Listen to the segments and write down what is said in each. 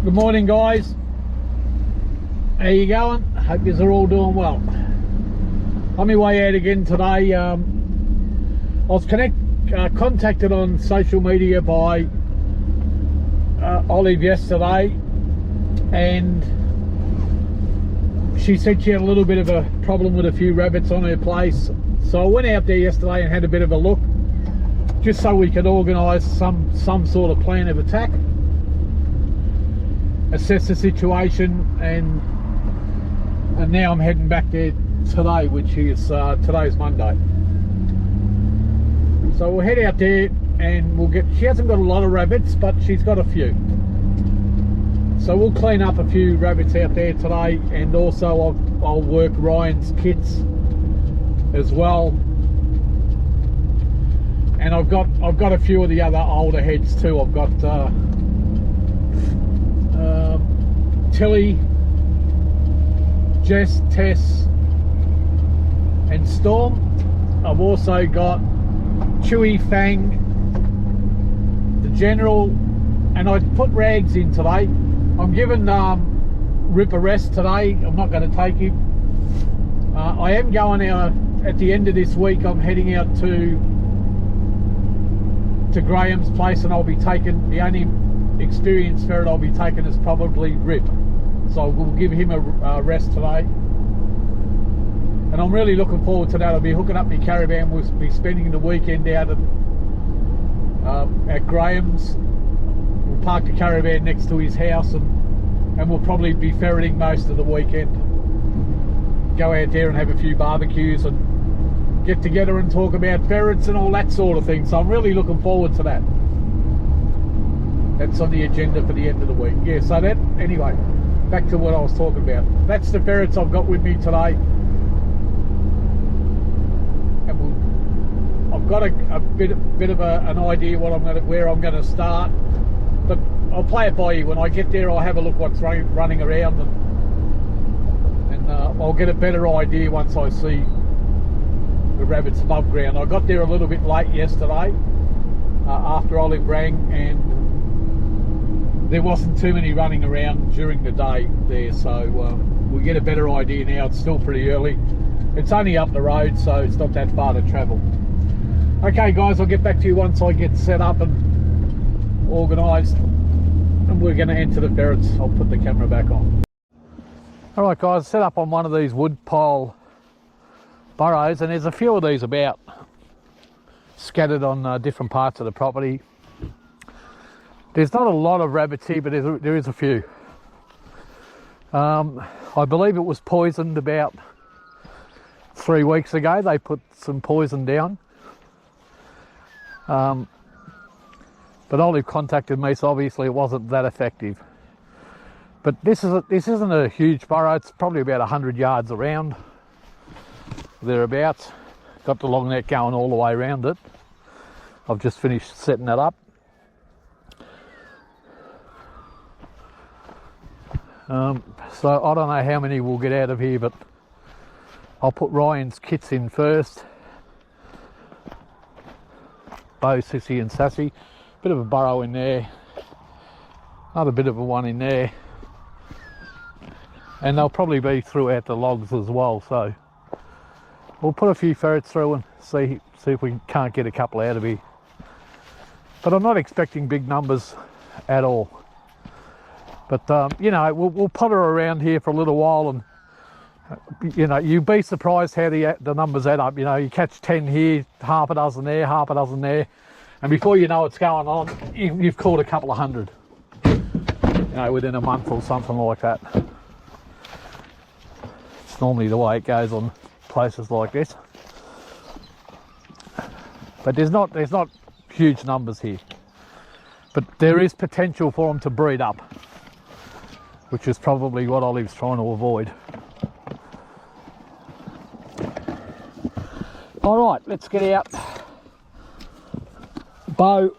Good morning, guys. How you going? Hope yous are all doing well. On my way out again today. I was contacted on social media by Olive yesterday, and she said she had a little bit of a problem with a few rabbits on her place. So I went out there yesterday and had a bit of a look, just so we could organise some sort of plan of attack, assess the situation, and now I'm heading back there today, which is today's Monday. So we'll head out there and we'll get, she hasn't got a lot of rabbits, but she's got a few. So we'll clean up a few rabbits out there today, and also I'll work Ryan's kits as well. And I've got a few of the other older heads too. I've got Tilly, Jess, Tess and Storm. I've also got Chewy, Fang, the General, and I put Rags in today. I'm giving Rip a rest today. I'm not going to take him. I am going out at the end of this week. I'm heading out to Graham's place, and I'll be taking, the only experienced ferret I'll be taking is probably Rip. So we'll give him a rest today. And I'm really looking forward to that. I'll be hooking up my caravan. We'll be spending the weekend out at Graham's. We'll park the caravan next to his house, and we'll probably be ferreting most of the weekend. Go out there and have a few barbecues and get together and talk about ferrets and all that sort of thing. So I'm really looking forward to that. That's on the agenda for the end of the week. Yeah, so that, anyway, back to what I was talking about. That's the ferrets I've got with me today. And I've got a bit of an idea where I'm gonna start, but I'll play it by you. When I get there, I'll have a look what's running around, and I'll get a better idea once I see the rabbits above ground. I got there a little bit late yesterday after Olive rang, and there wasn't too many running around during the day there, so we'll get a better idea now. It's still pretty early. It's only up the road, so it's not that far to travel. Okay guys, I'll get back to you once I get set up and organised, and we're going to enter the ferrets. I'll put the camera back on. Alright guys, set up on one of these wood pile burrows, and there's a few of these about scattered on different parts of the property. There's not a lot of rabbits here, but there is a few. I believe it was poisoned about 3 weeks ago. They put some poison down, but Olive contacted me, so obviously it wasn't that effective. But this isn't a huge burrow. It's probably about 100 yards around, thereabouts. Got the long net going all the way around it. I've just finished setting that up. So I don't know how many we'll get out of here, but I'll put Ryan's kits in first. Bo, Sissy and Sassy. Bit of a burrow in there. Another bit of a one in there. And they'll probably be throughout the logs as well, so we'll put a few ferrets through and see if we can't get a couple out of here. But I'm not expecting big numbers at all. But you know, we'll potter around here for a little while, and you know, you'd be surprised how the numbers add up. You know, you catch 10 here, half a dozen there, half a dozen there, and before you know what's going on, you've caught a couple of hundred, you know, within a month or something like that. It's normally the way it goes on places like this. But there's not huge numbers here, but there is potential for them to breed up, which is probably what Olive's trying to avoid. All right, let's get out. Bo,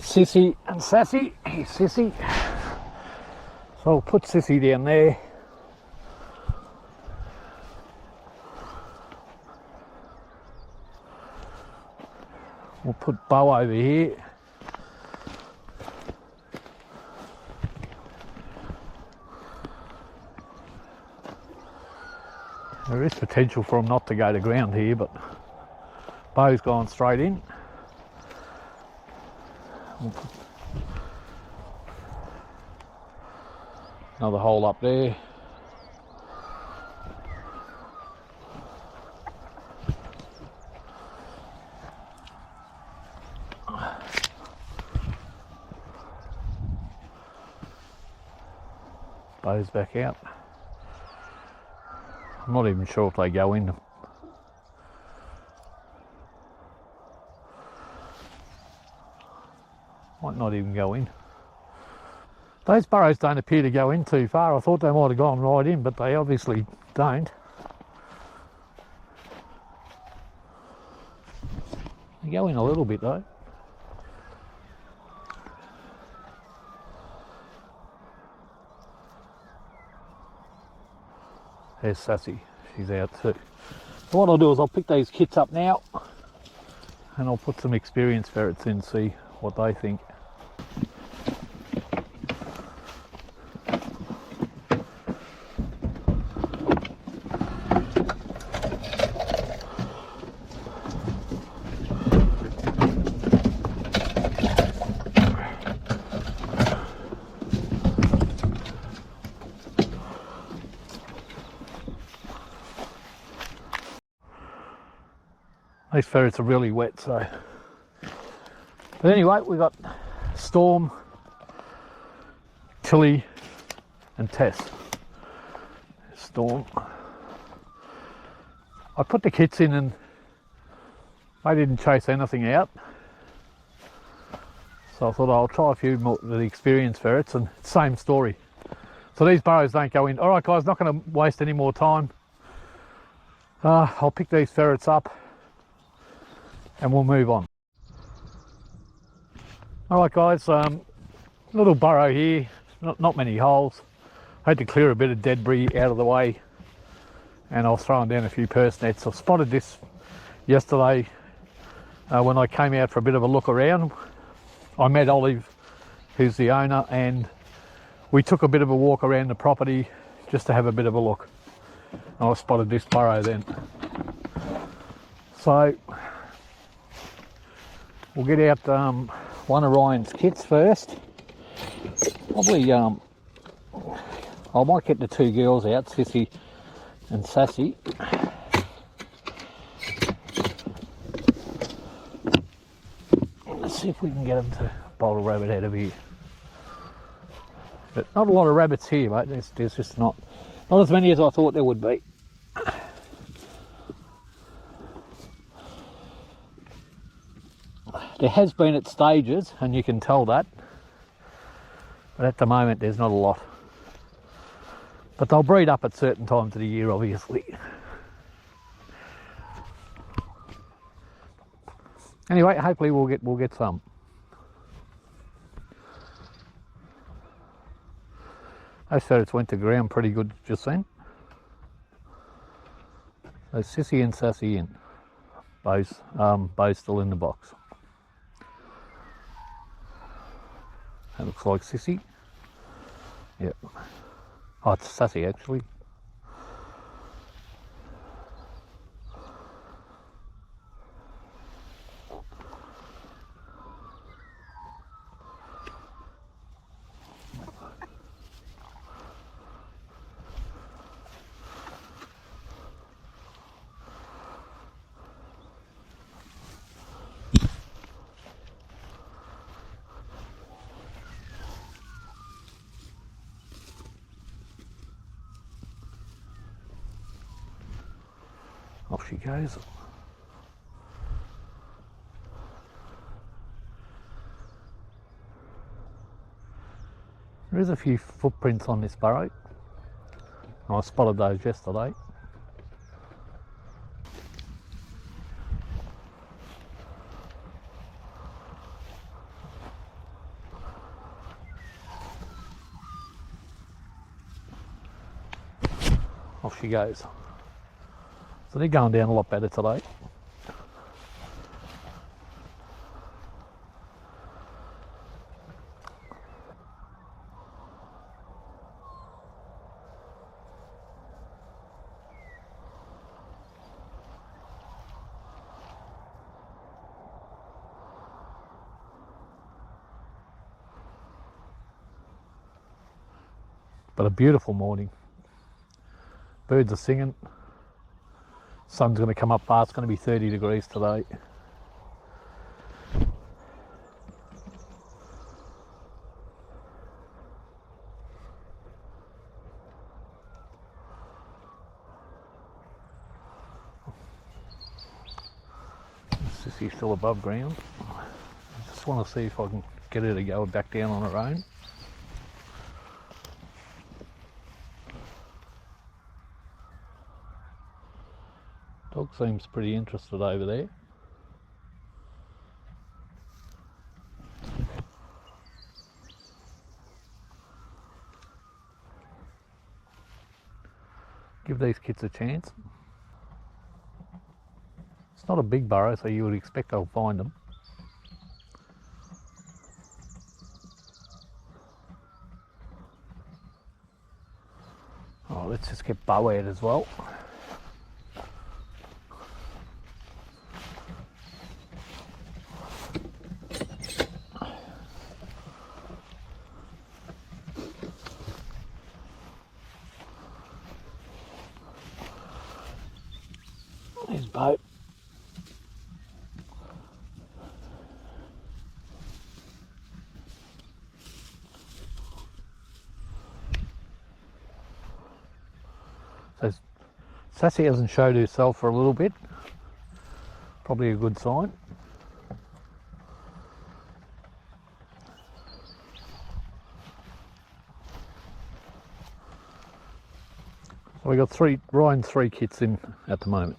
Sissy and Sassy. Here's Sissy. So I'll put Sissy down there. We'll put Bo over here. There is potential for them not to go to ground here, but bow's gone straight in. Another hole up there. Bow's back out. I'm not even sure if they go in. Might not even go in. Those burrows don't appear to go in too far. I thought they might have gone right in, but they obviously don't. They go in a little bit though. There's Sassy, she's out too. So what I'll do is I'll pick these kits up now and I'll put some experienced ferrets in, see what they think. These ferrets are really wet, so. But anyway, we've got Storm, Tilly, and Tess. Storm. I put the kits in and they didn't chase anything out. So I thought I'll try a few more of the experienced ferrets, and same story. So these burrows don't go in. All right, guys, not going to waste any more time. I'll pick these ferrets up and we'll move on. All right, guys, little burrow here, not many holes. I had to clear a bit of debris out of the way, and I was throwing down a few purse nets. I spotted this yesterday when I came out for a bit of a look around. I met Olive, who's the owner, and we took a bit of a walk around the property just to have a bit of a look. And I spotted this burrow then. So we'll get out one of Ryan's kits first. Probably, I might get the two girls out, Sissy and Sassy. Let's see if we can get them to bolt a rabbit out of here. But not a lot of rabbits here, mate. There's just not as many as I thought there would be. There has been at stages, and you can tell that, but at the moment there's not a lot. But they'll breed up at certain times of the year, obviously. Anyway, hopefully we'll get some. Those ferrets went to ground pretty good just then. So Sissy and Sassy in, both still in the box. That looks like Sissy. Yep. Oh, it's Sassy actually. Off she goes. There is a few footprints on this burrow. I spotted those yesterday. Off she goes. So they're going down a lot better today. But a beautiful morning. Birds are singing. Sun's going to come up fast. It's going to be 30 degrees today. Sissy's still above ground. I just want to see if I can get her to go back down on her own. Dog seems pretty interested over there. Give these kids a chance. It's not a big burrow, so you would expect they'll find them. Oh, let's just get Bo out as well. There's Bo. So Sassy hasn't showed herself for a little bit. Probably a good sign. So we got Ryan's 3 kits in at the moment.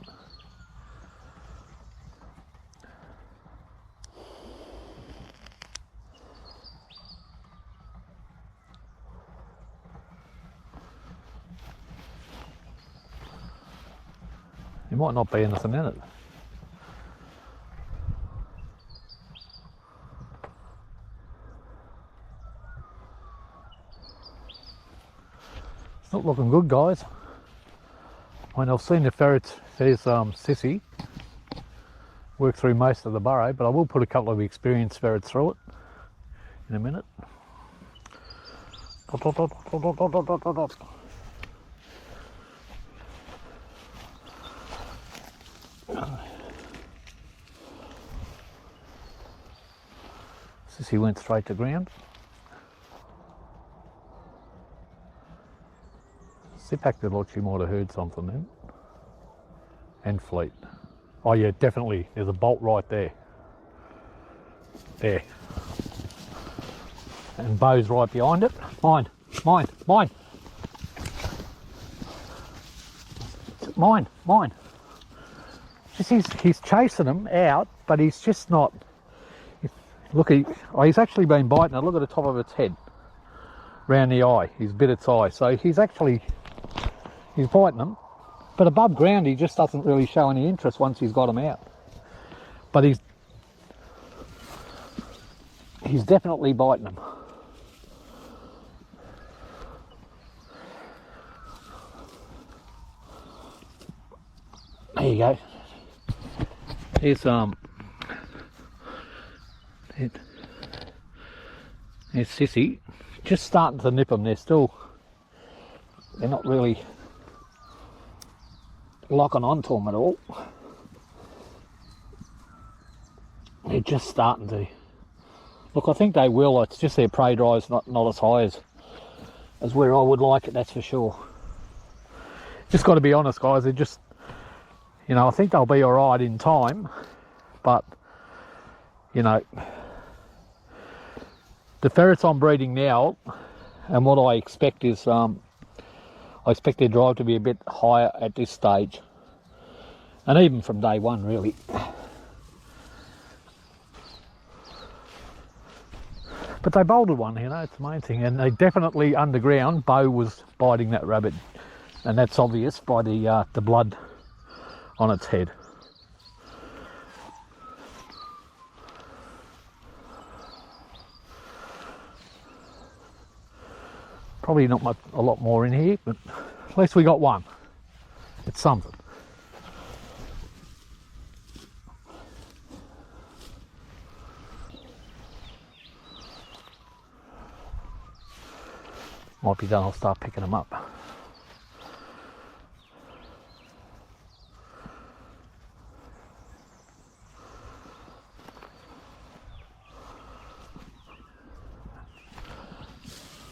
There might not be anything in it. It's not looking good, guys. I mean, I've seen the ferrets. There's Sissy work through most of the burrow, but I will put a couple of experienced ferrets through it in a minute. Sissy went straight to ground. Sit back, that she might have heard something then. And fleet. Oh yeah, definitely. There's a bolt right there. There. And Bo's right behind it. Mine. Just he's chasing them out, but he's just not. Look, he's actually been biting it. Look at the top of its head, round the eye. He's bit its eye, so he's biting them. But above ground, he just doesn't really show any interest once he's got them out. But he's definitely biting them. There you go. Here's there's Sissy, just starting to nip them. They're not really locking onto them at all. They're just starting to. Look, I think they will. It's just their prey drive's not as high as where I would like it, that's for sure. Just got to be honest, guys. They're just, I think they'll be all right in time, but the ferrets I'm breeding now, and what I expect is, I expect their drive to be a bit higher at this stage, and even from day one, really. But they bolted one, it's the main thing, and they definitely underground. Bo was biting that rabbit, and that's obvious by the blood on its head. Probably not a lot more in here, but at least we got one. It's something. Might be done, I'll start picking them up.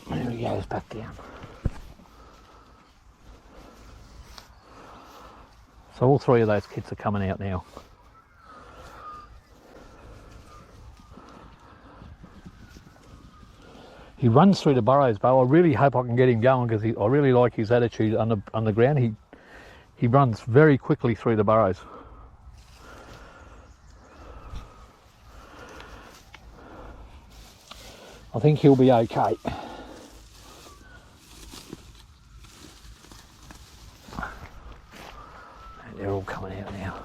There he goes back down. So all three of those kits are coming out now. He runs through the burrows, but I really hope I can get him going because I really like his attitude on the ground. He runs very quickly through the burrows. I think he'll be okay. They're all coming out now.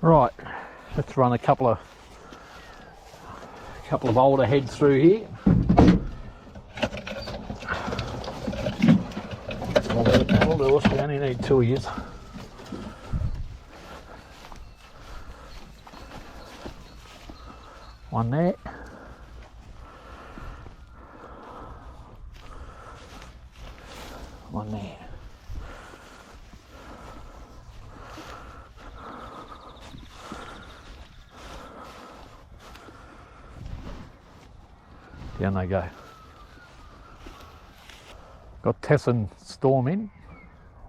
Right, let's run a couple of older heads through here. That'll do us, we only need 2 years. One there. One there. Down they go. Got Tess and Storm in,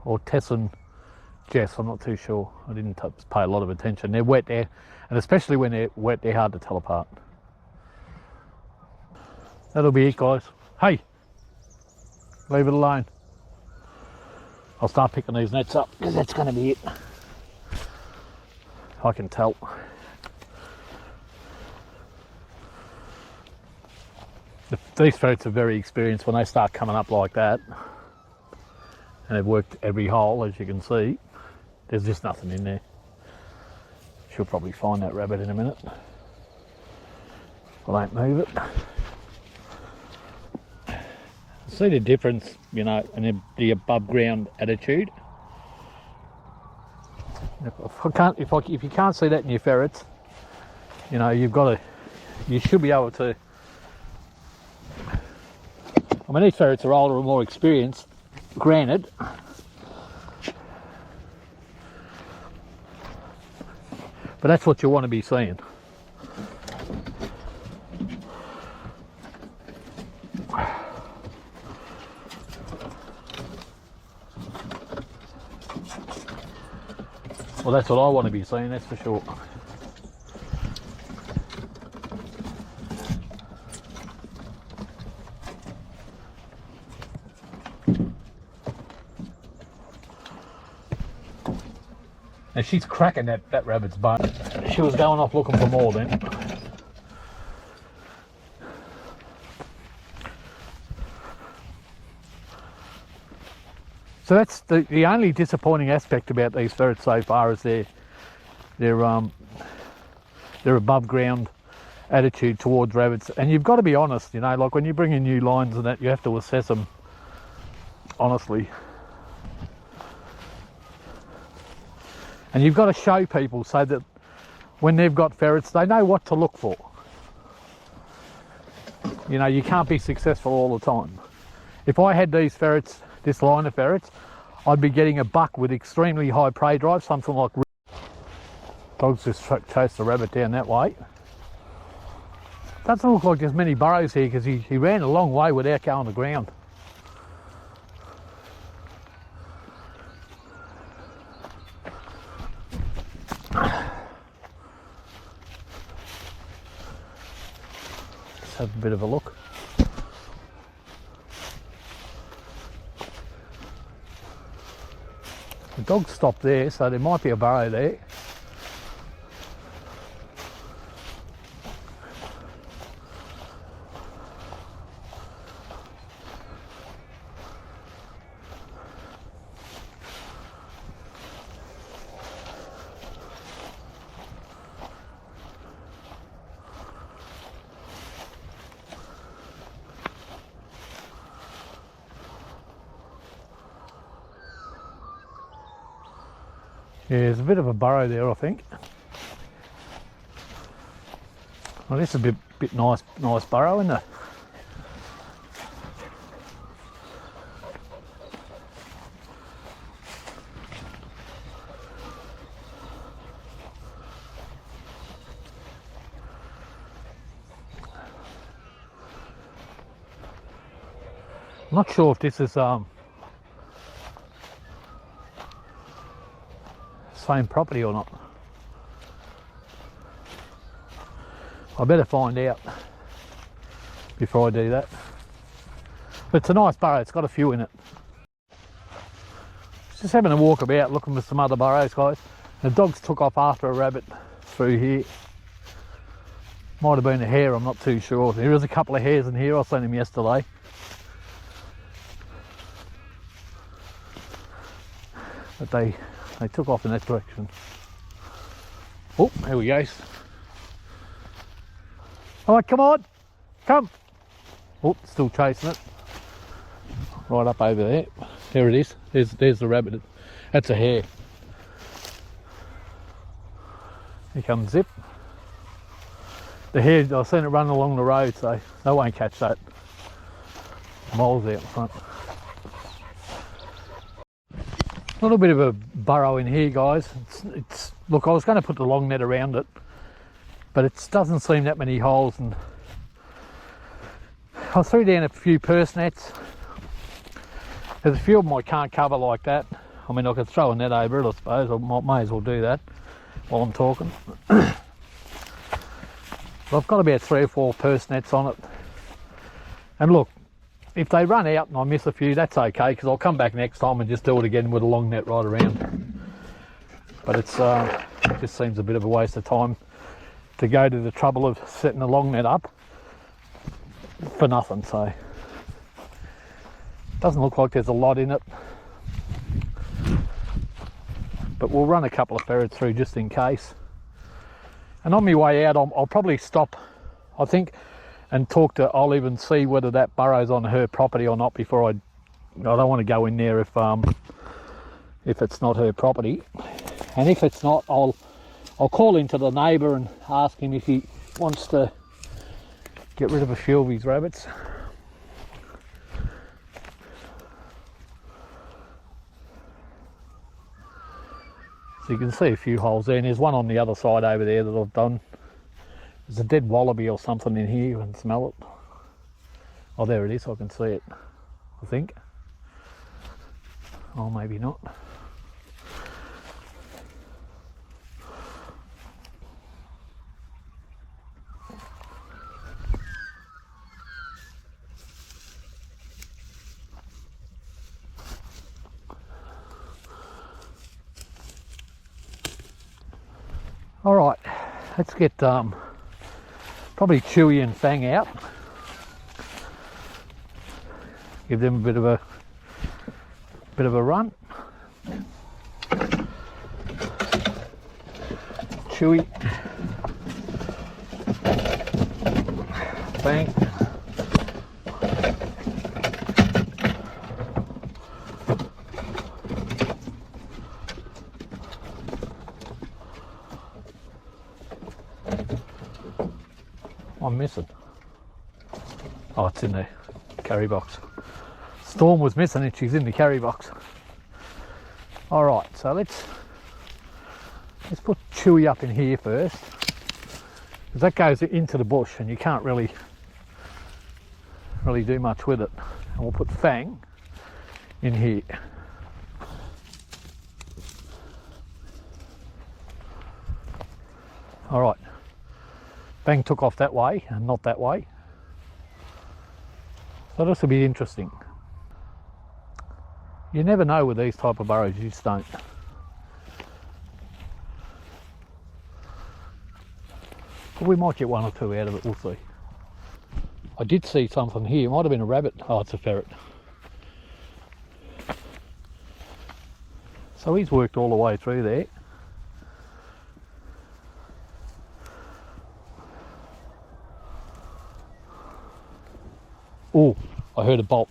or Tess and Jess, I'm not too sure. I didn't pay a lot of attention. They're wet there, and especially when they're wet, they're hard to tell apart. That'll be it, guys. Hey, leave it alone. I'll start picking these nets up because that's going to be it. I can tell. These ferrets are very experienced when they start coming up like that, and they've worked every hole, as you can see. There's just nothing in there. She'll probably find that rabbit in a minute. I won't move it. See the difference, you know, in the above ground attitude. If you can't see that in your ferrets, you know, you should be able to. I mean, these ferrets are older and more experienced, granted. But that's what you want to be seeing. Well, that's what I want to be seeing, that's for sure. And she's cracking that rabbit's bone. She was going off looking for more then. So that's the only disappointing aspect about these ferrets so far is their above ground attitude towards rabbits. And you've got to be honest, you know, like when you bring in new lines and that, you have to assess them honestly. And you've got to show people so that when they've got ferrets, they know what to look for. You know, you can't be successful all the time. If I had these ferrets, this line of ferrets, I'd be getting a buck with extremely high prey drive, something like... Dogs just chased the rabbit down that way. Doesn't look like there's many burrows here because he ran a long way without going on the ground. Let's have a bit of a look. The dog stopped there, so there might be a burrow there. Yeah, there's a bit of a burrow there, I think. Well, this is a bit nice burrow, isn't it? I'm not sure if this is same property or not. I better find out before I do that. But it's a nice burrow, it's got a few in it. Just having a walk about looking for some other burrows, guys. The dogs took off after a rabbit through here. Might have been a hare, I'm not too sure. There is a couple of hares in here, I seen them yesterday. But they took off in that direction. Oh, there we go. All right, come on, come. Oh, still chasing it. Right up over there. There it is. There's the rabbit. That's a hare. Here comes Zip. The hare, I've seen it running along the road, so they won't catch that. Moles out in front. A little bit of a burrow in here, guys. It's look, I was going to put the long net around it, but it doesn't seem that many holes, and I threw down a few purse nets. There's a few of them I can't cover like that. I mean, I could throw a net over it, I suppose. I may as well do that while I'm talking. But I've got about 3 or 4 purse nets on it, and look, if they run out and I miss a few, that's okay, because I'll come back next time and just do it again with a long net right around. But it just seems a bit of a waste of time to go to the trouble of setting a long net up for nothing. So it doesn't look like there's a lot in it, but we'll run a couple of ferrets through just in case. And on my way out, I'll probably stop, I think, and talk to Olive and see whether that burrow's on her property or not before I don't want to go in there if it's not her property. And if it's not, I'll call into the neighbour and ask him if he wants to get rid of a few of his rabbits. So you can see a few holes there, and there's one on the other side over there that I've done. There's a dead wallaby or something in here, you can smell it. Oh, there it is, I can see it, I think. Oh, maybe not. All right, let's get probably Chewy and Fang out. Give them a bit of a run. Chewy, Fang. I'm missing. Oh, it's in the carry box. Storm was missing and she's in the carry box. All right, so let's put Chewy up in here first, because that goes into the bush and you can't really do much with it. And we'll put Fang in here. All right. Fang took off that way and not that way. So this will be interesting. You never know with these type of burrows, you just don't. But we might get 1 or 2 out of it, we'll see. I did see something here, it might have been a rabbit. Oh, it's a ferret. So he's worked all the way through there. Oh, I heard a bolt.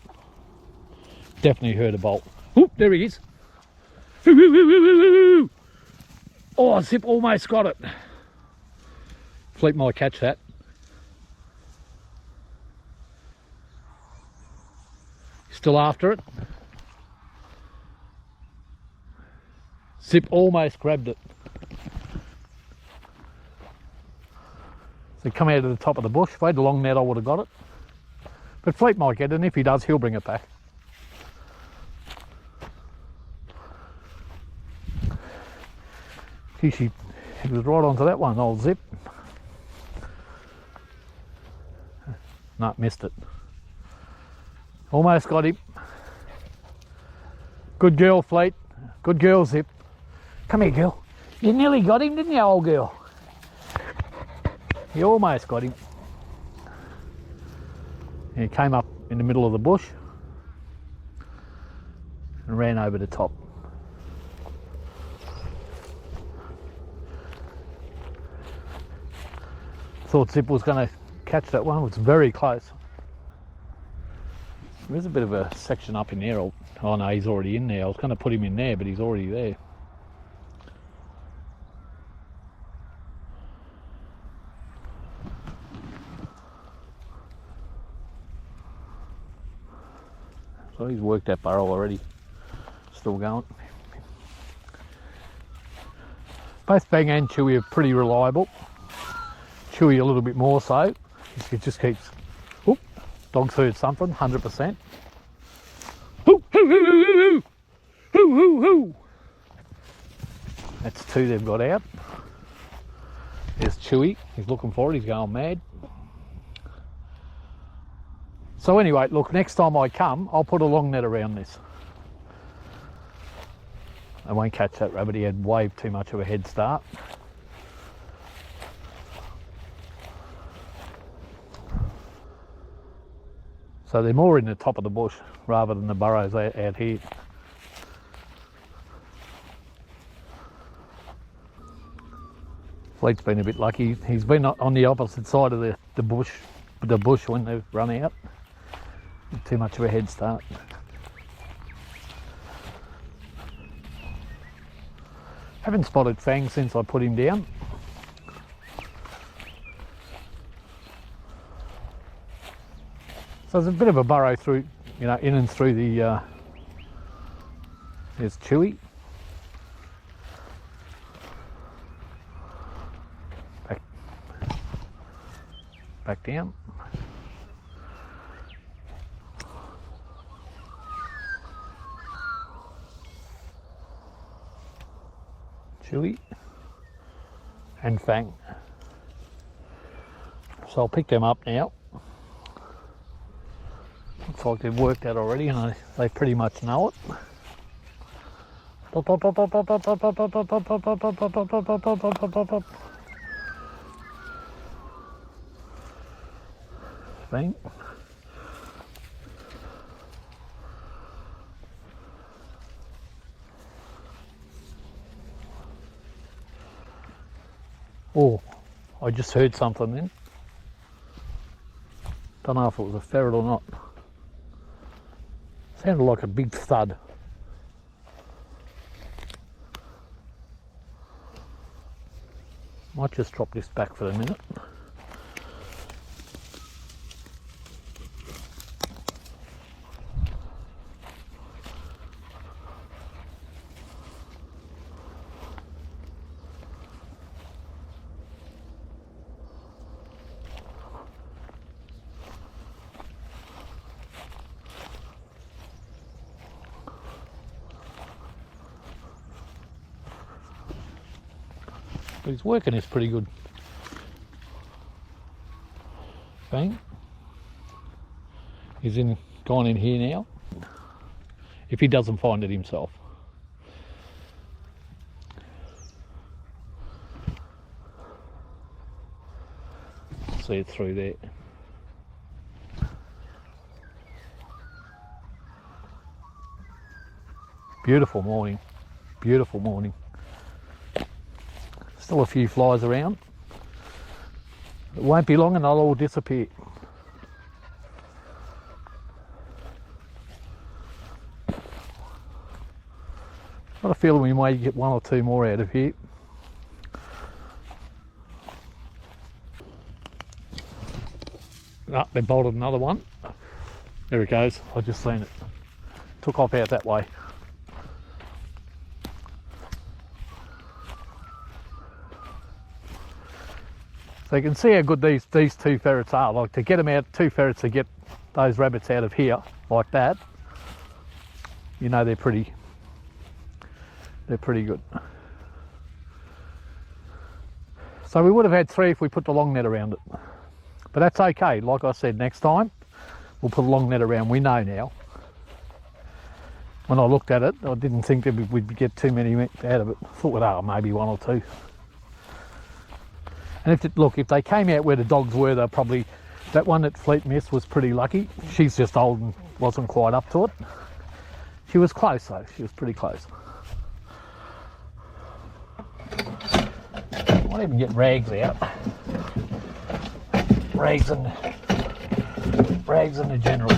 Definitely heard a bolt. Oh, there he is. Oh, Zip almost got it. Fleet might catch that. Still after it. Zip almost grabbed it. So come out of the top of the bush. If I had a long net, I would have got it. But Fleet might get it, and if he does, he'll bring it back. He was right onto that one, old Zip. No, missed it. Almost got him. Good girl, Fleet. Good girl, Zip. Come here, girl. You nearly got him, didn't you, old girl? You almost got him. He came up in the middle of the bush and ran over the top. Thought Zip was going to catch that one. It was very close. There's a bit of a section up in there. Oh no, he's already in there. I was going to put him in there, but he's already there. So he's worked that burrow already. Still going. Both Bang and Chewy are pretty reliable. Chewy a little bit more so. It just keeps, oop, dog's heard something, 100%. Hoo, hoo, hoo, hoo, hoo, hoo, hoo, hoo. That's two they've got out. There's Chewy, he's looking for it, he's going mad. So anyway, look, next time I come, I'll put a long net around this. I won't catch that rabbit, he had way too much of a head start. So they're more in the top of the bush rather than the burrows out here. Fleet's been a bit lucky. He's been on the opposite side of the bush when they've run out. Too much of a head start. Haven't spotted Fang since I put him down. So there's a bit of a burrow through, you know, in and through the, there's Chewy. Back down. Chewy and Fang. So I'll pick them up now. Looks like they've worked that already and they pretty much know it. Fang. Oh, I just heard something then. Don't know if it was a ferret or not. Sounded like a big thud. Might just drop this back for a minute. But his working is pretty good. Bang. He's gone in here now. If he doesn't find it himself. See it through there. Beautiful morning. Beautiful morning. Still a few flies around. It won't be long and they'll all disappear. Got a feeling we may get one or two more out of here. Oh, they bolted another one. There it goes. I just seen it. Took off out that way. So you can see how good these two ferrets are. Like, to get them out, two ferrets to get those rabbits out of here like that, you know they're pretty good. So we would have had 3 if we put the long net around it, but that's okay. Like I said, next time we'll put a long net around. We know now. When I looked at it, I didn't think that we'd get too many out of it. I thought, oh, maybe 1 or 2. And if they came out where the dogs were, they're probably, that one that Fleet missed was pretty lucky. She's just old and wasn't quite up to it. She was close though, she was pretty close. I might even get rags out. Rags and the general.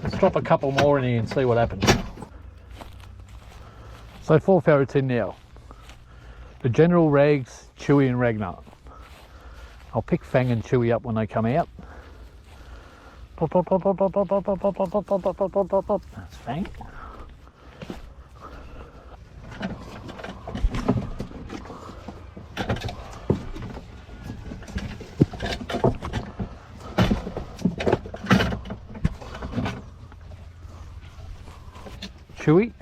Let's drop a couple more in here and see what happens. So 4 ferrets in now. The general, Rags, Chewy and Ragnar. I'll pick Fang and Chewy up when they come out. That's Fang. Chewy.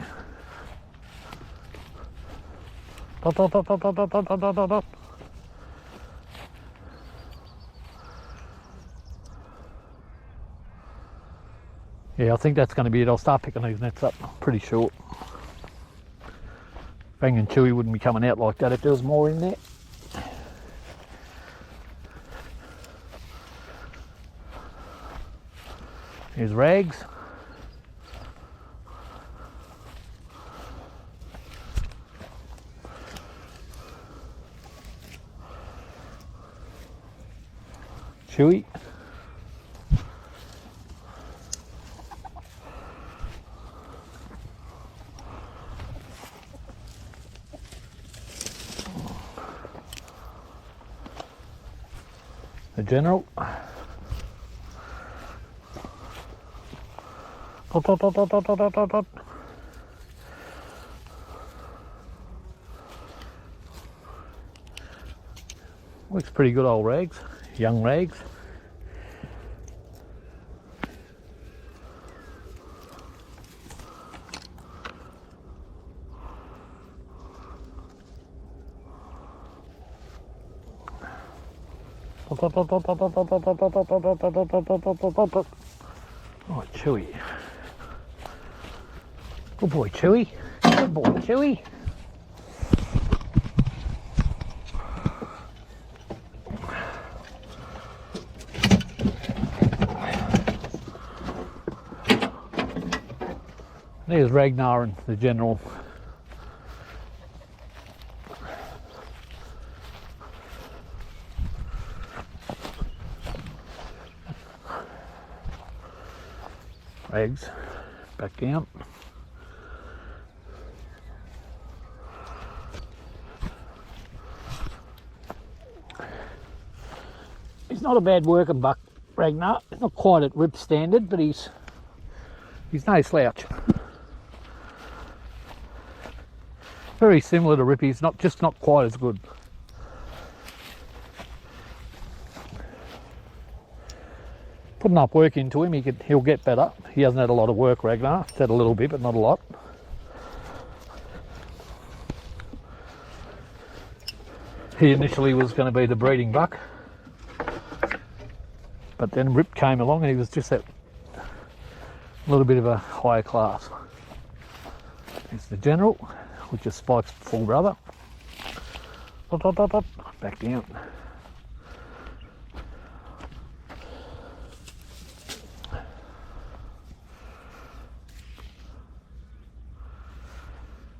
Yeah, I think that's going to be it. I'll start picking these nets up. Pretty short. Fang and Chewy wouldn't be coming out like that if there was more in there. Here's Rags. Chewy. The general. Looks pretty good, old Rags, young Rags. Oh, Chewy. Good boy, Chewy. Good boy, Chewy. There's Ragnar and the general. Eggs back down. He's not a bad working buck, Ragnar. He's not quite at Rip standard, but he's no slouch. Very similar to Rip. He's not quite as good. Put enough work into him, he'll get better. He hasn't had a lot of work, Ragnar. He's had a little bit, but not a lot. He initially was going to be the breeding buck, but then Rip came along and he was just that little bit of a higher class. It's the general, which is Spike's full brother. Back down.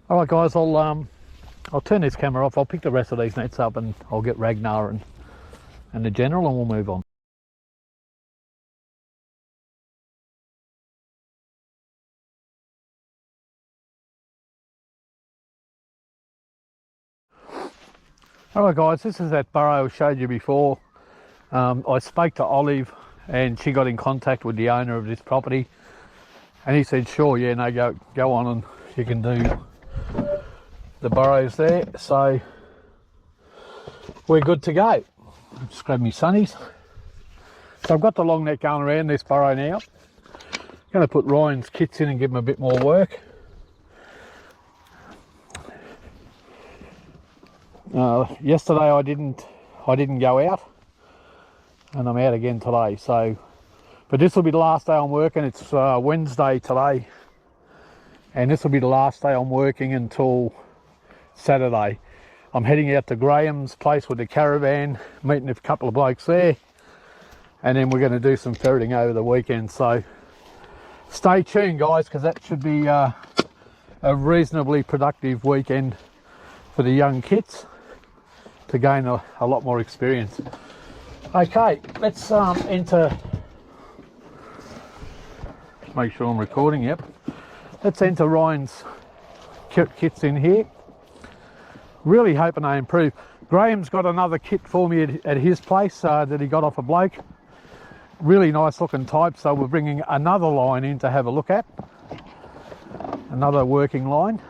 All right, guys, I'll turn this camera off. I'll pick the rest of these nets up and I'll get Ragnar and the general, and we'll move on. All right, guys, this is that burrow I showed you before. I spoke to Olive and she got in contact with the owner of this property, and he said, sure, yeah, no, go on and you can do the burrows there. So we're good to go. Just grab me sunnies. So I've got the long net going around this burrow now. Going to put Ryan's kits in and give him a bit more work. Yesterday I didn't go out, and I'm out again today. So, but this will be the last day I'm working. It's Wednesday today, and this will be the last day I'm working until Saturday. I'm heading out to Graham's place with the caravan, meeting a couple of blokes there, and then we're going to do some ferreting over the weekend. So stay tuned, guys, because that should be a reasonably productive weekend for the young kits to gain a lot more experience. Okay, let's enter. Make sure I'm recording. Yep. Let's enter Ryan's kits in here. Really hoping they improve. Graham's got another kit for me at his place that he got off a bloke. Really nice looking type, so we're bringing another line in to have a look at. Another working line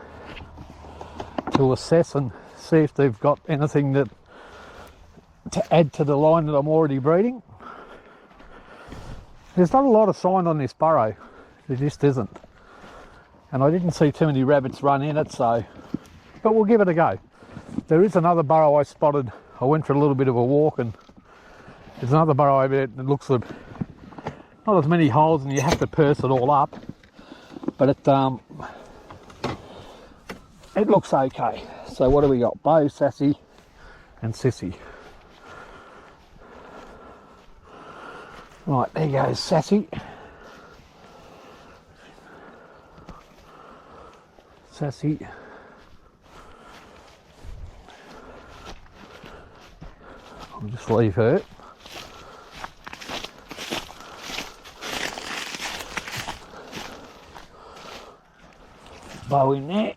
to assess and see if they've got anything that to add to the line that I'm already breeding. There's not a lot of sign on this burrow. There just isn't. And I didn't see too many rabbits run in it, so, but we'll give it a go. There is another burrow I spotted. I went for a little bit of a walk, and there's another burrow over there that looks like not as many holes, and you have to purse it all up, but it looks okay. So what do we got? Bo, Sassy and Sissy. Right, there goes Sassy. Sassy. I'll just leave her. Bow in there.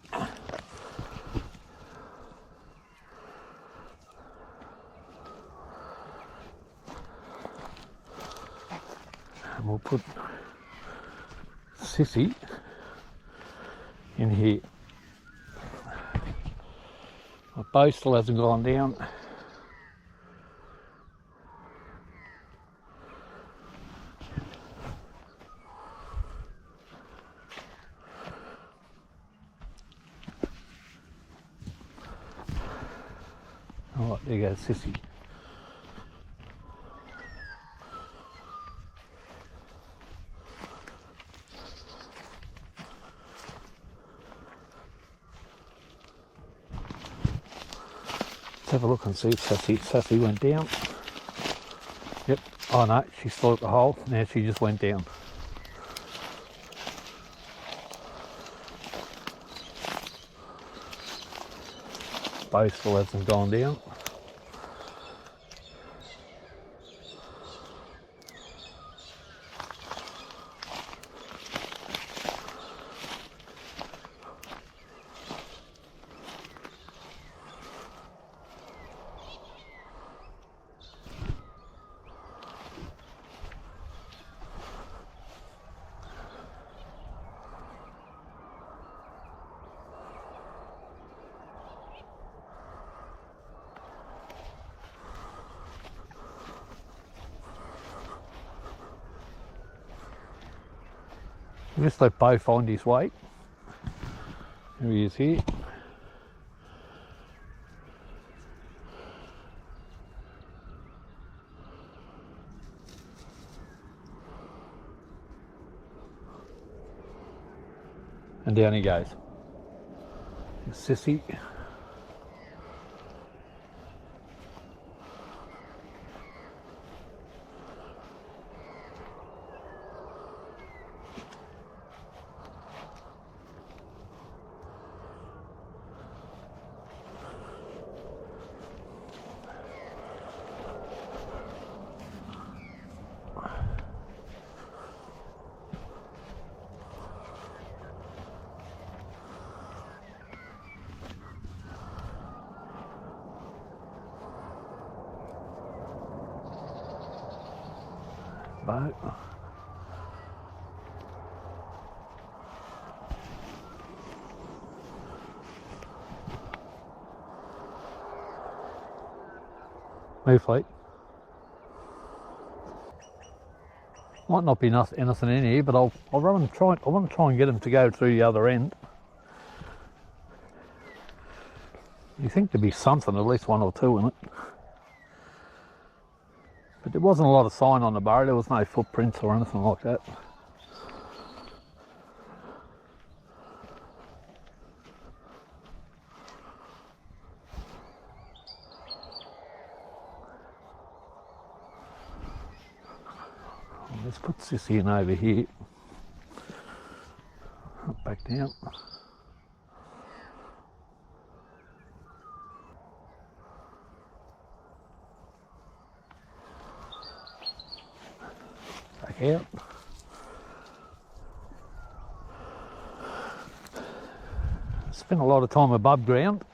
And we'll put Sissy in here. My bow still hasn't gone down. Alright, there goes Sissy. Let's have a look and see if Sassy went down. Yep. Oh no, she's still at the hole. Now she just went down. Both still hasn't gone down. Just let Bo find his way. Here he is here. And down he goes. Sissy. boat. Move fleet. Might not be anything in here, but I'll run and try. I want to try and get them to go through the other end. You think there'd be something, at least one or two in it. But there wasn't a lot of sign on the burrow. There was no footprints or anything like that. Let's put this in over here. Back down. Back out. Spent a lot of time above ground.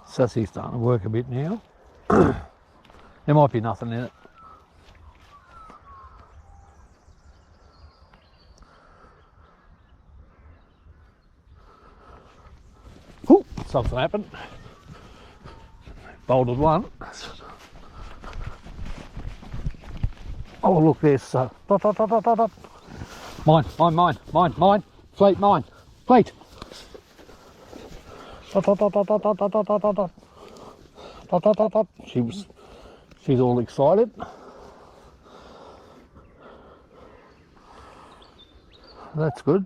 Sassy's starting to work a bit now. There might be nothing in it. Ooh, something happened. Bolted one. Oh look, there's mine. Fleet, mine. Fleet. She's all excited. That's good.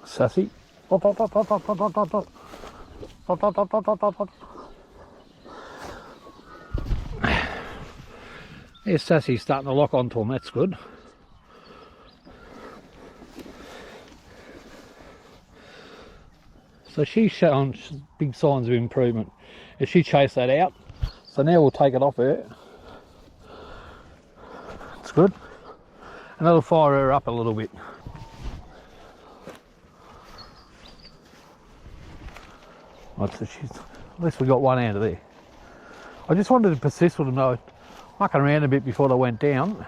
Sassy. There's Sassy starting to lock onto him. That's good. So she's shown big signs of improvement. If she chased that out, so now we'll take it off her. It's good. And that'll fire her up a little bit. Right, so she's, at least we got one out of there. I just wanted to persist with them though, mucking around a bit before they went down.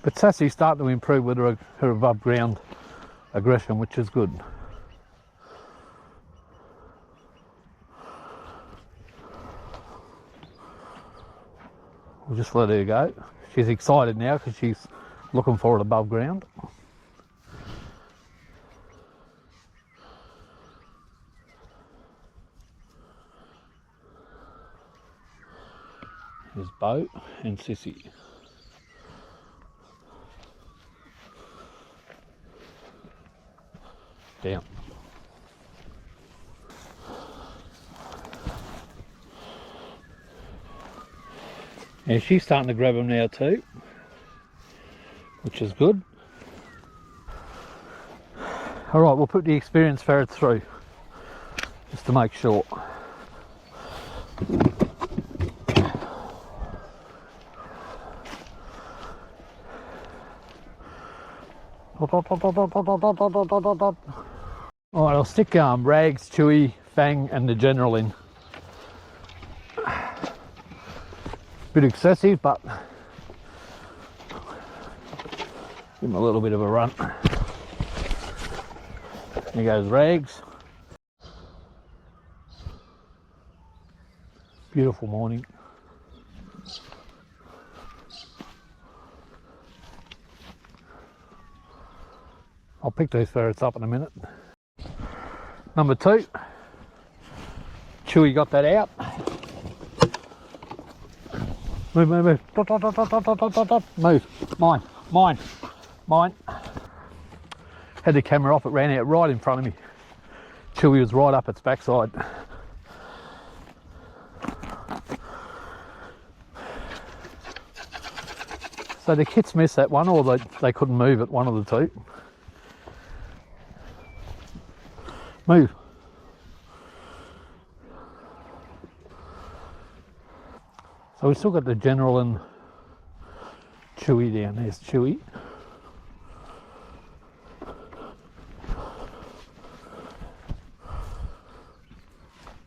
But Sassy's starting to improve with her above ground aggression, which is good. We'll just let her go. She's excited now because she's looking for it above ground. There's Bo and Sissy. Down. And she's starting to grab them now too, which is good. All right, we'll put the experienced ferret through just to make sure. All right, I'll stick Rags, Chewy, Fang and the General in. Bit excessive, but give him a little bit of a run. Here goes Rags. Beautiful morning. I'll pick these ferrets up in a minute. Number 2. Chewy got that out. Move, move, move. Dot, dot, dot, dot, dot, dot, dot, dot. Move. Mine, mine, mine. Had the camera off, it ran out right in front of me. Chewy was right up its backside. So the kits missed that one, or they couldn't move it, one of the two. Move. So we've still got the General and Chewy down. There's Chewy.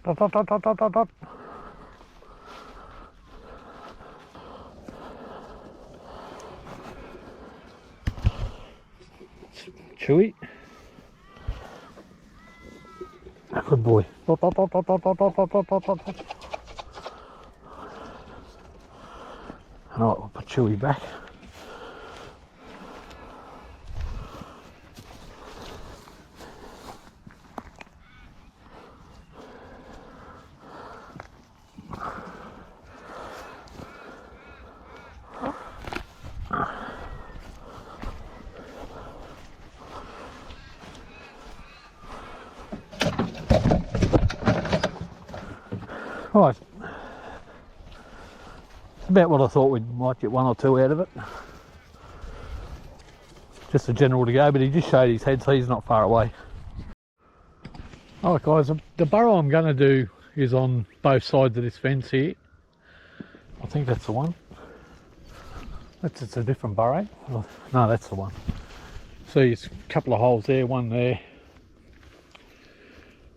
Dot, dot, dot, dot, dot, dot, dot. Chewy. Good boy. Dot, dot, dot, dot, dot, dot, dot, dot, dot, dot. Alright, we'll put Chewy back. Right, about what I thought we might get one or two out of it. Just a General to go, but he just showed his head, so he's not far away. Alright guys, the burrow I'm going to do is on both sides of this fence here. I think that's the one. It's a different burrow. Oh, no, that's the one. See, there's a couple of holes there, one there,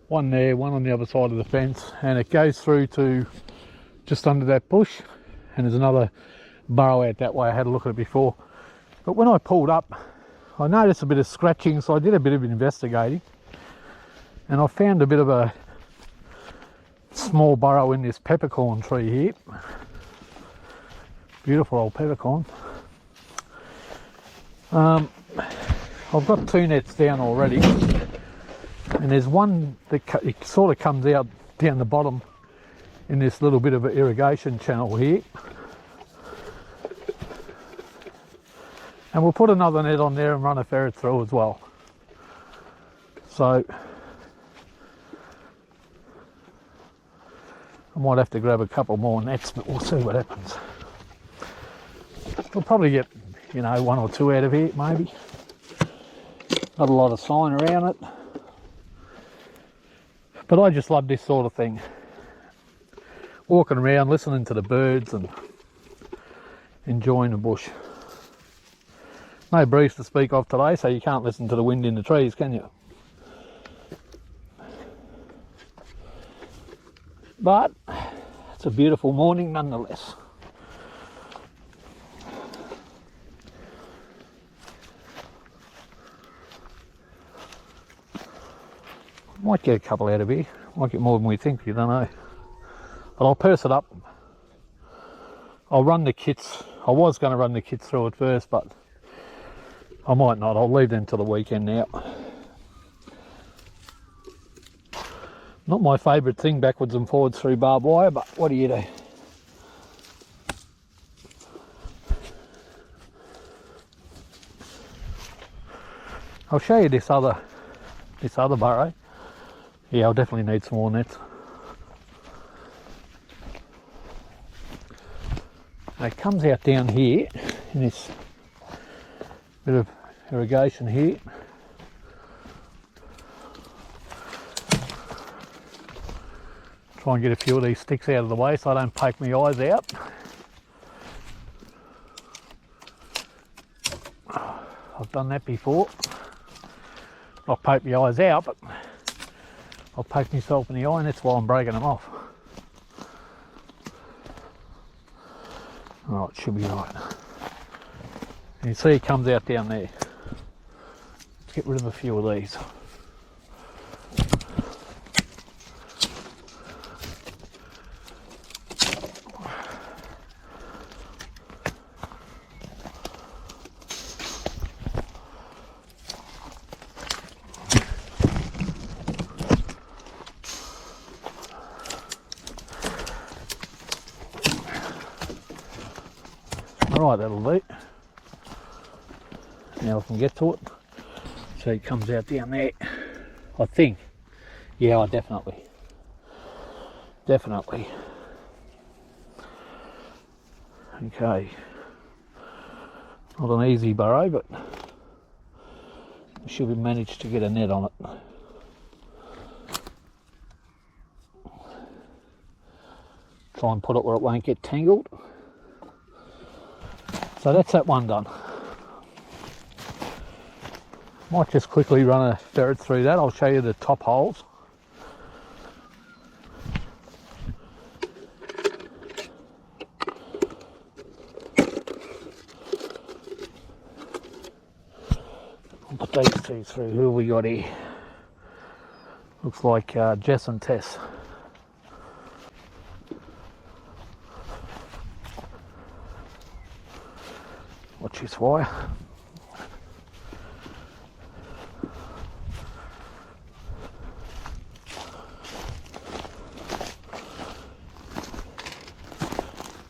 one there, one on the other side of the fence, and it goes through to just under that bush, and there's another burrow out that way. I had a look at it before, but when I pulled up I noticed a bit of scratching, so I did a bit of investigating, and I found a bit of a small burrow in this peppercorn tree here. Beautiful old peppercorn. I've got two nets down already, and there's one that it sort of comes out down the bottom in this little bit of an irrigation channel here, and we'll put another net on there and run a ferret through as well. So I might have to grab a couple more nets, but we'll see what happens. We'll probably get, you know, one or two out of here maybe. Not a lot of sign around it, but I just love this sort of thing. Walking around, listening to the birds and enjoying the bush. No breeze to speak of today, so you can't listen to the wind in the trees, can you? But it's a beautiful morning nonetheless. Might get a couple out of here. Might get more than we think, you don't know. But I'll purse it up. I'll run the kits. I was going to run the kits through it first, but I might not. I'll leave them till the weekend now. Not my favourite thing, backwards and forwards through barbed wire, but what do you do? I'll show you this other burrow. Yeah, I'll definitely need some more nets. It comes out down here in this bit of irrigation here. Try and get a few of these sticks out of the way so I don't poke my eyes out. I've done that before. Not poke my eyes out, but I'll poke myself in the eye, and that's why I'm breaking them off. Alright, should be right. And you see it comes out down there. Let's get rid of a few of these. Right, that'll do. Now I can get to it. So it comes out down there, I think. Yeah, I definitely. Okay. Not an easy burrow, but we should have managed to get a net on it. Try and put it where it won't get tangled. So that's that one done. Might just quickly run a ferret through that. I'll show you the top holes. I'll put these two through. Who have we got here? Looks like Jess and Tess. Watch this wire.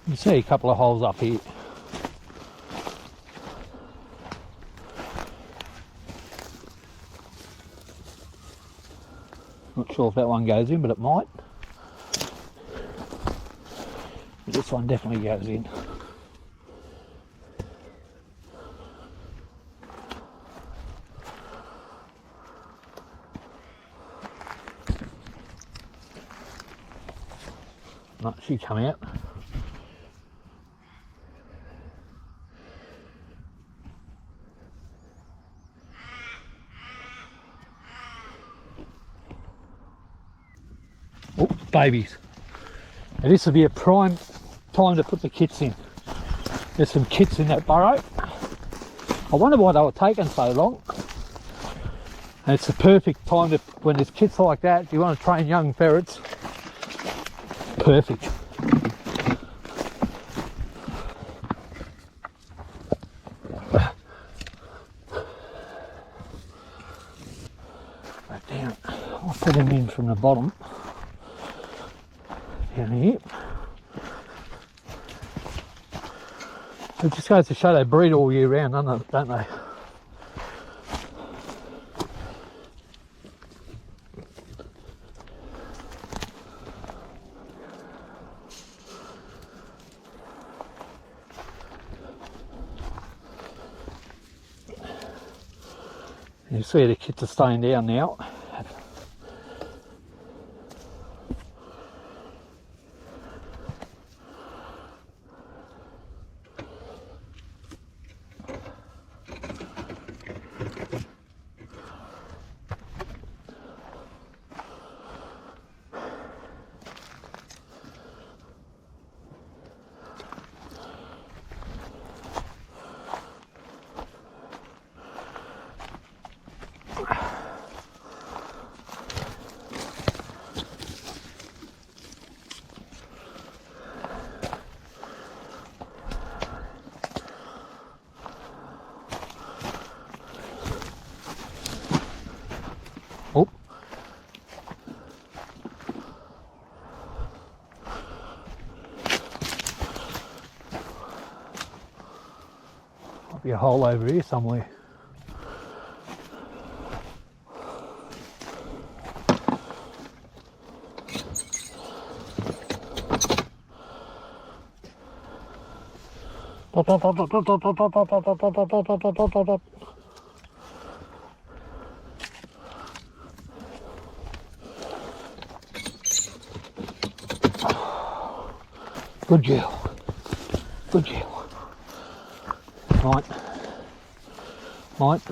You see a couple of holes up here. Not sure if that one goes in, but it might. But this one definitely goes in. No, she come out. Oh, babies. Now this will be a prime time to put the kits in. There's some kits in that burrow. I wonder why they were taking so long. And it's the perfect time to, when there's kits like that, you want to train young ferrets. Perfect. Back down. I'll put them in from the bottom. Down here. It just goes to show they breed all year round, don't they? You see the kits are staying down now. Oh. Might be a hole over here somewhere. Good girl. Good girl. Right. Right.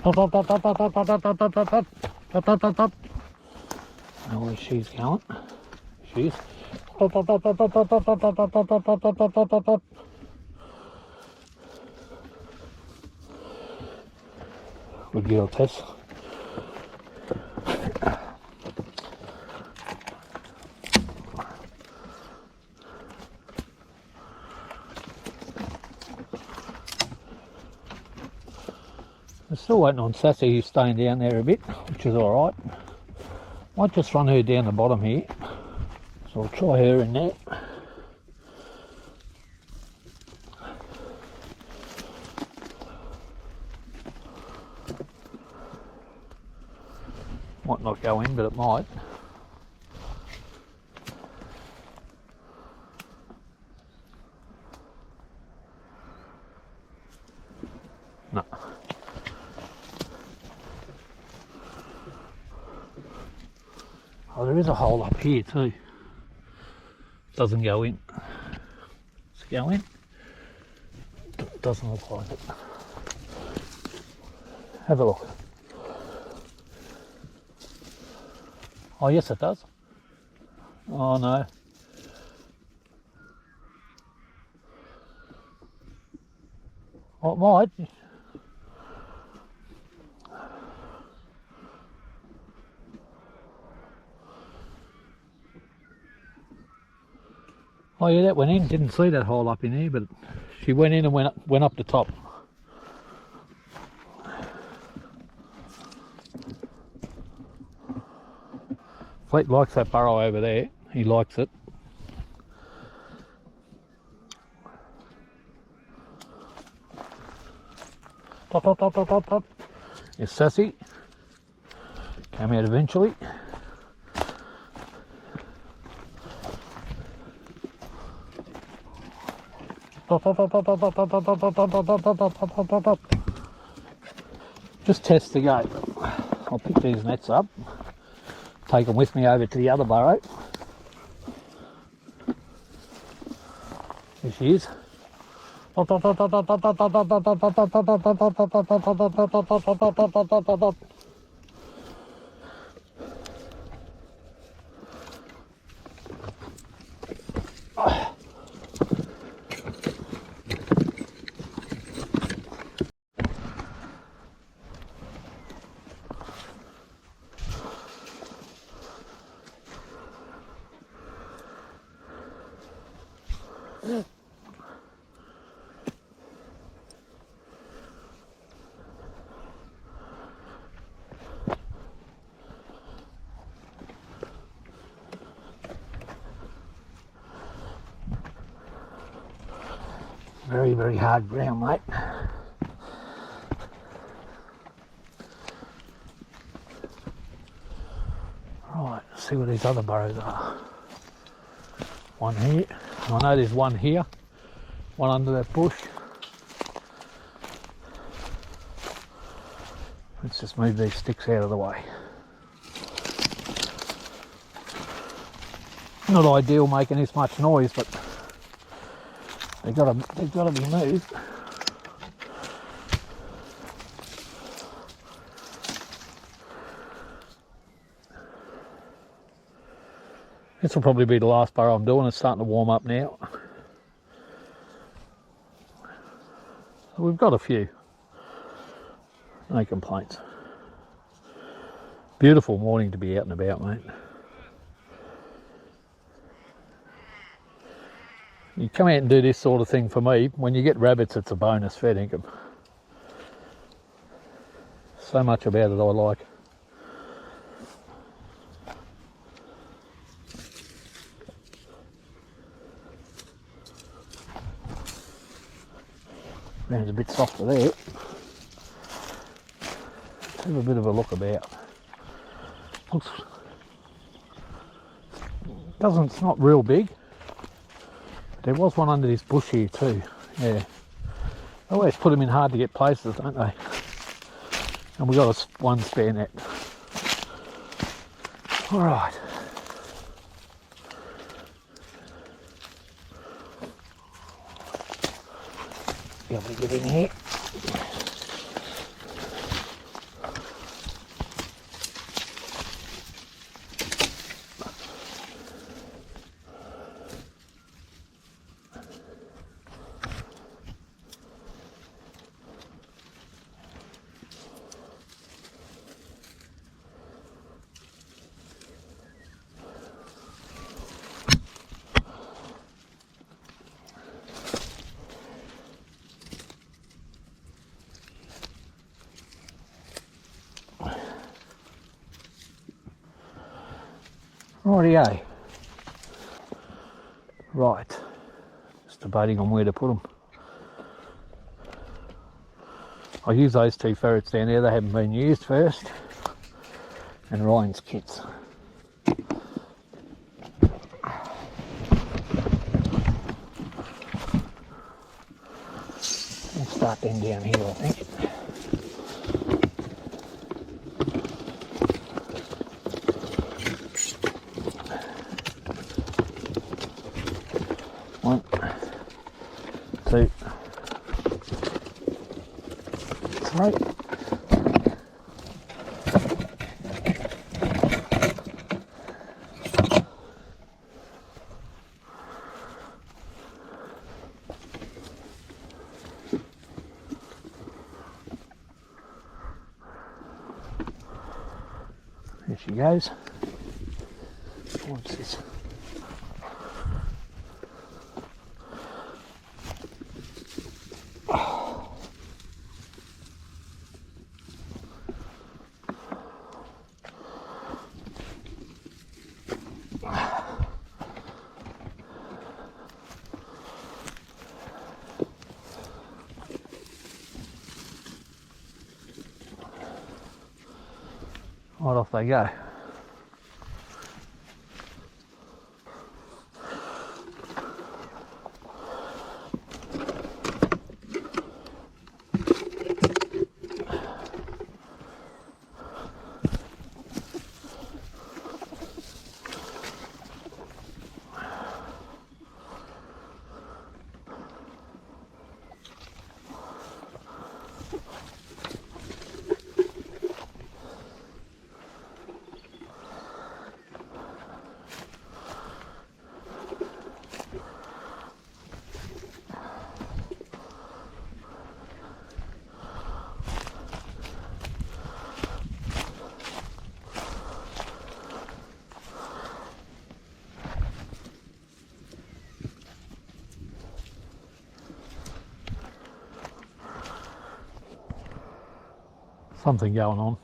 Up, up, up, up, up, up, up, up, up, up, up, up, up, up, up. I know where she's going. She's up, up, up, up, up, up, up, up, up, up, up, up, up, up, up, up, up. Good girl, Tess. I'm still waiting on Sassy, who's staying down there a bit, which is alright. Might just run her down the bottom here. So I'll try her in there. Might not go in, but it might. No. Oh, there is a hole up here too. Doesn't go in. Does it go in? Doesn't look like it. Have a look. Oh yes it does. Oh no. Oh, it might. Oh yeah, that went in. Didn't see that hole up in here, but she went in and went up the top. Fleet likes that burrow over there. He likes it. Top, top, top, top, top, top. It's sassy. Came out eventually. Just test the gate. I'll pick these nets up, take them with me over to the other burrow. Here she is. Very, very hard ground, mate. Right, let's see what these other burrows are. One here. I know there's one here. One under that bush. Let's just move these sticks out of the way. Not ideal making this much noise, but they've got to be moved. This will probably be the last burrow I'm doing. It's starting to warm up now. We've got a few. No complaints. Beautiful morning to be out and about, mate. You come out and do this sort of thing for me. When you get rabbits, it's a bonus fair dinkum. So much about it I like. Ground's a bit softer there. Let's have a bit of a look about. Looks, it's not real big. There was one under this bush here too. Yeah. They always put them in hard to get places, don't they? And we got one spare net. All right. Be able to get in here. Rightio. Right, just debating on where to put them. I'll use those two ferrets down there, they haven't been used first, and Ryan's kits. We'll start them down here, I think. One, two, three. There she goes. What's this? Right, off they go. Something going on.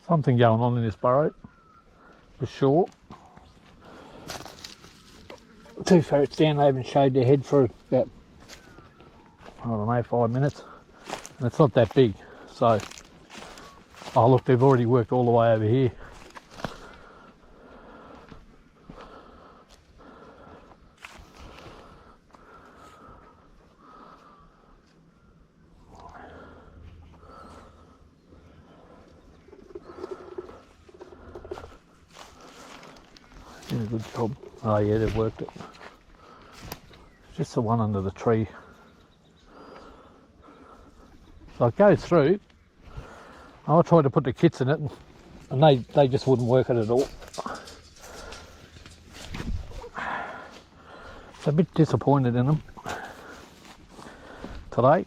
Something going on in this burrow, for sure. Two ferrets down, they haven't showed their head for about, I don't know, 5 minutes. And it's not that big, so, oh look, they've already worked all the way over here. Did a good job. Oh yeah, they've worked it. Just the one under the tree. So it goes through. I tried to put the kits in it and they just wouldn't work it at all. So a bit disappointed in them today.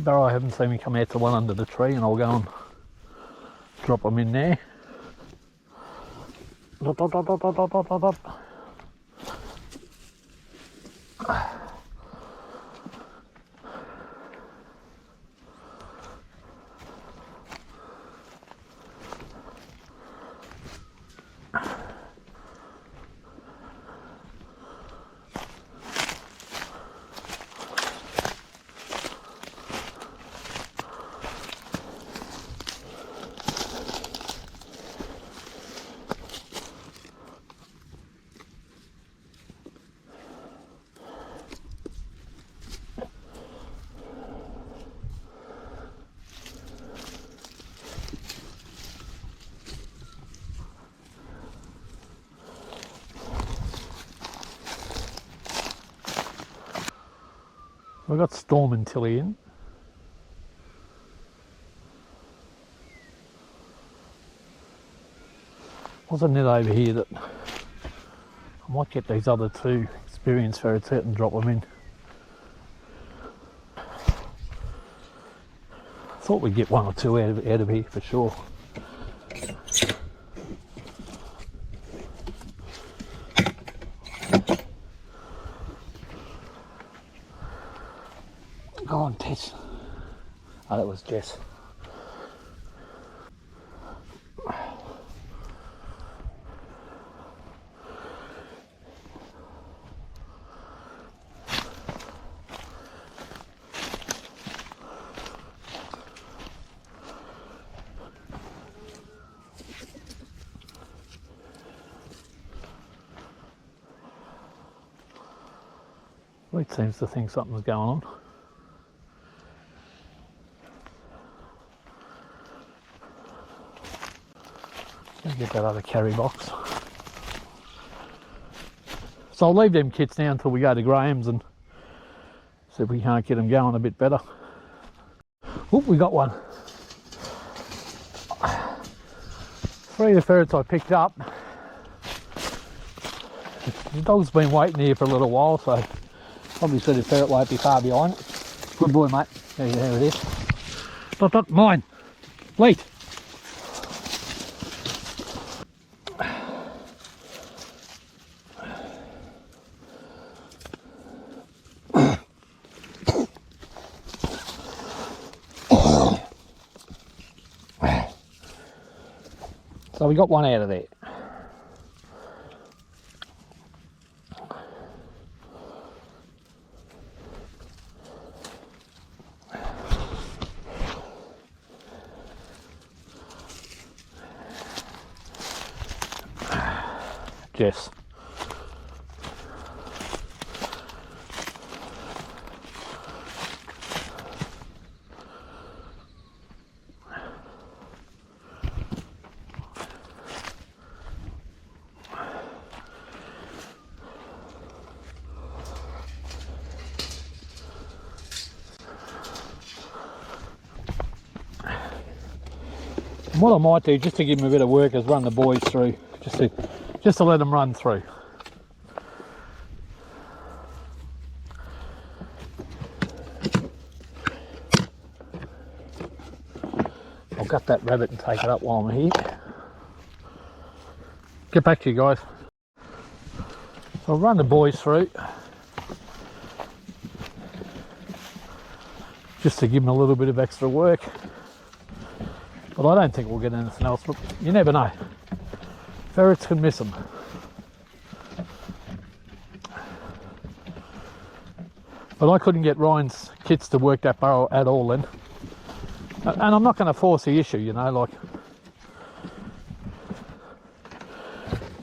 Burrow, I haven't seen me come out to one under the tree, and I'll go and drop them in there. Dop, dop, dop, dop, dop, dop, dop, dop. We've got Storm and Tilly in. There's a net over here that I might get these other two experienced ferrets out and drop them in. Thought we'd get one or two out of here for sure. that was Jess. It seems to think something's going on. Let's get that other carry box. So I'll leave them kits now until we go to Graham's and see if we can't get them going a bit better. Oop, we got one. 3 of the ferrets I picked up. The dog's been waiting here for a little while, so probably said the ferret won't be far behind. Good boy, mate. There it is. Dot, mine. Lead. So we got one out of there. Jess. What I might do, just to give them a bit of work, is run the boys through, just to let them run through. I'll gut that rabbit and take it up while I'm here. Get back to you guys. So I'll run the boys through, just to give them a little bit of extra work. But I don't think we'll get anything else, but you never know. Ferrets can miss them. But I couldn't get Ryan's kits to work that burrow at all then. And I'm not going to force the issue, you know, like,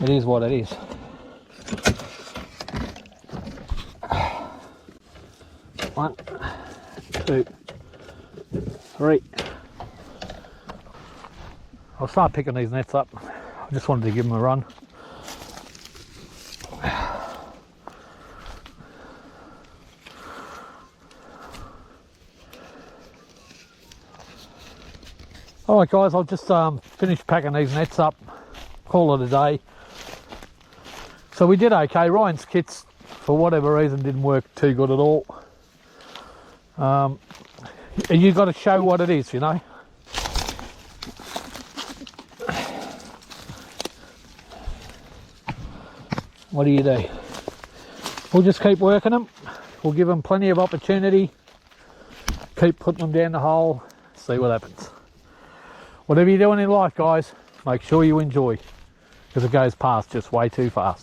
it is what it is. One, two, three. I'll start picking these nets up. I just wanted to give them a run. Alright guys, I'll just finish packing these nets up, call it a day. So we did okay. Ryan's kits, for whatever reason, didn't work too good at all. You got to show what it is, you know. What do you do? We'll just keep working them. We'll give them plenty of opportunity. Keep putting them down the hole. See what happens. Whatever you're doing in life, guys, make sure you enjoy, because it goes past just way too fast.